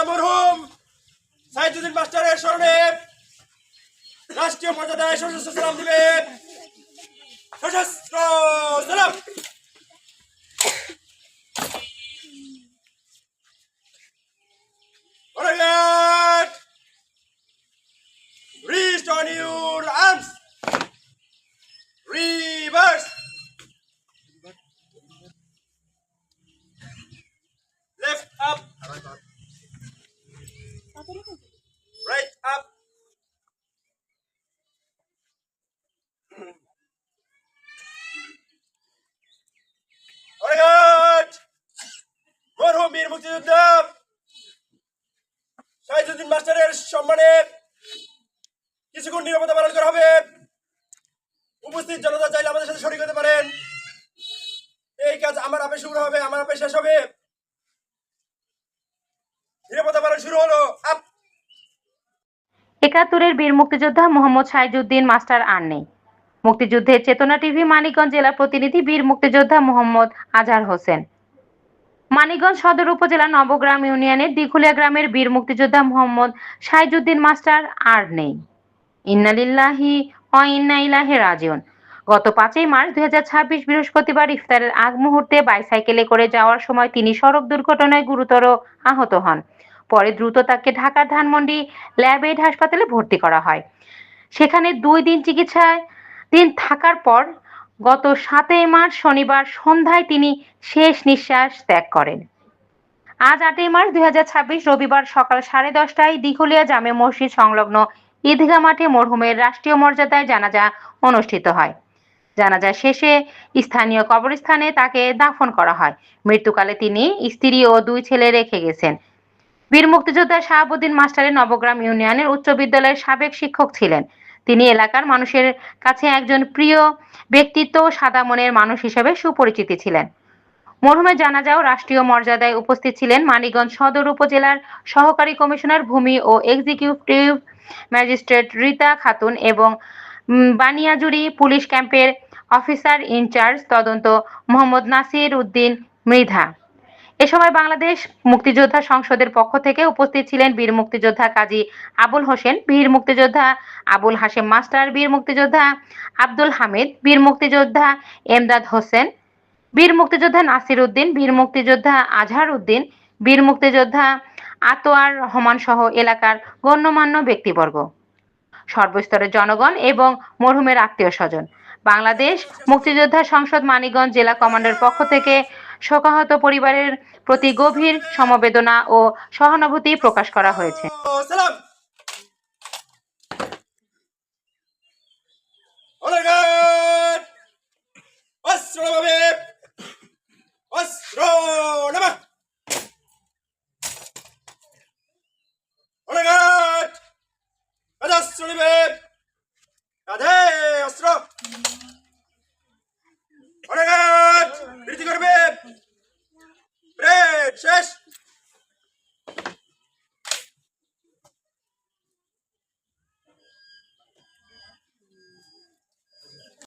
মরহুম সাইদুদ্দিন মাস্টারের স্মরণে রাষ্ট্রীয় মর্যাদায় সশস্ত্র সালাম দিবে। সশস্ত্র সালাম। Reach on your arms. Reverse. Left up. Right up. Alright. মরহুম বীর মুক্তিযোদ্ধা সাইদুদ্দিন মাস্টারের সম্মানে কিছুক্ষণ নীরবতা পালন করা হবে। উপস্থিত জনতা চাইলে আমাদের সাথে শরীক হতে পারেন। এই কাজ আমার আপে শুরু হবে, আমার আপে শেষ হবে। নীরবতা পালন শুরু হলো। আপ। ৭১-এর বীর মুক্তিযোদ্ধা মোহাম্মদ সাইদুদ্দিন মাস্টার আর নেই। মুক্তিযুদ্ধের চেতনা টিভি মানিকগঞ্জ জেলা প্রতিনিধি বীর মুক্তিযোদ্ধা মোহাম্মদ আজহার হোসেন। মানিকগঞ্জ সদর উপজেলা নবগ্রাম ইউনিয়নের দিঘুলিয়া গ্রামের বীর মুক্তিযোদ্ধা মোহাম্মদ সাইদুদ্দিন মাস্টার আর নেই। ইন্না লিল্লাহি ওয়া ইন্না ইলাইহি রাজিউন। গত ৫ই মার্চ ২০২৬ বৃহস্পতিবার ইফতারের আগ মুহূর্তে বাইসাইকেলে করে যাওয়ার সময় তিনি সড়ক দুর্ঘটনায় গুরুতর আহত হন। পরে দ্রুত তাকে ঢাকার ধানমন্ডি ল্যাব-8 হাসপাতালে ভর্তি করা হয়। সেখানে ২ দিন চিকিৎসাধীন থাকার পর গত ৭ই মার্চ শনিবার সন্ধ্যায় তিনি শেষ নিঃশ্বাস ত্যাগ করেন। আজ ৮ই মার্চ ২০২৬ রবিবার সকাল 10:30টায় দিঘুলিয়া জামে মসজিদ সংলগ্ন ঈদগাহ মাঠে মরহুমের রাষ্ট্রীয় মর্যাদায় জানাজা অনুষ্ঠিত হয়। জানাজা শেষে স্থানীয় কবরস্থানে তাকে দাফন করা হয়। মৃত্যুকালে তিনি স্ত্রী ও 2 ছেলে রেখে গেছেন। বীর মুক্তিযোদ্ধা শাহাবুদ্দিন মাস্টারের নবগ্রাম ইউনিয়নের উচ্চ বিদ্যালয়ের সাবেক শিক্ষক ছিলেন। তিনি এলাকার মানুষের কাছে একজন প্রিয় ব্যক্তিত্ব ও সাদা মনের মানুষ হিসেবে সুপরিচিত ছিলেন। মরহুমের জানাজাও রাষ্ট্রীয় মর্যাদায় উপস্থিত ছিলেন মানিকগঞ্জ সদর উপজেলার সহকারী কমিশনার ভূমি ও এক্সিকিউটিভ ম্যাজিস্ট্রেট রীতা খাতুন এবং বানিয়াজুরি পুলিশ ক্যাম্পের অফিসার ইনচার্জ তদন্ত মোহাম্মদ নাসির উদ্দিন মৃধা। এ সময় বাংলাদেশ মুক্তিযোদ্ধা সংসদের পক্ষ থেকে উপস্থিত ছিলেন বীর মুক্তিযোদ্ধা কাজী আবুল হোসেন, বীর মুক্তিযোদ্ধা আবুল হাশেম মাস্টার, বীর মুক্তিযোদ্ধা আব্দুল হামিদ, বীর মুক্তিযোদ্ধা এমদাদ হোসেন, বীর মুক্তিযোদ্ধা নাসির উদ্দিন, বীর মুক্তিযোদ্ধা আজহার উদ্দিন, বীর মুক্তিযোদ্ধা আতোয়ার রহমান সহ এলাকার গণ্যমান্য ব্যক্তিবর্গ, সর্বস্তরের জনগণ এবং মরহুমের আত্মীয়-স্বজন। বাংলাদেশ মুক্তিযোদ্ধা সংসদ মানিকগঞ্জ জেলা কমান্ডারের পক্ষ থেকে শোকাহত পরিবারের প্রতি গভীর সমবেদনা ও সহানুভূতি প্রকাশ করা হয়েছে। সালাম। অলরাইট। অস্ত্র নামাবে। অস্ত্র নামা। অলরাইট। অস্ত্র নেবে। কাঁধে অস্ত্র। অলরাইট। বৃদ্ধি করবে। ব্রেক শেষ।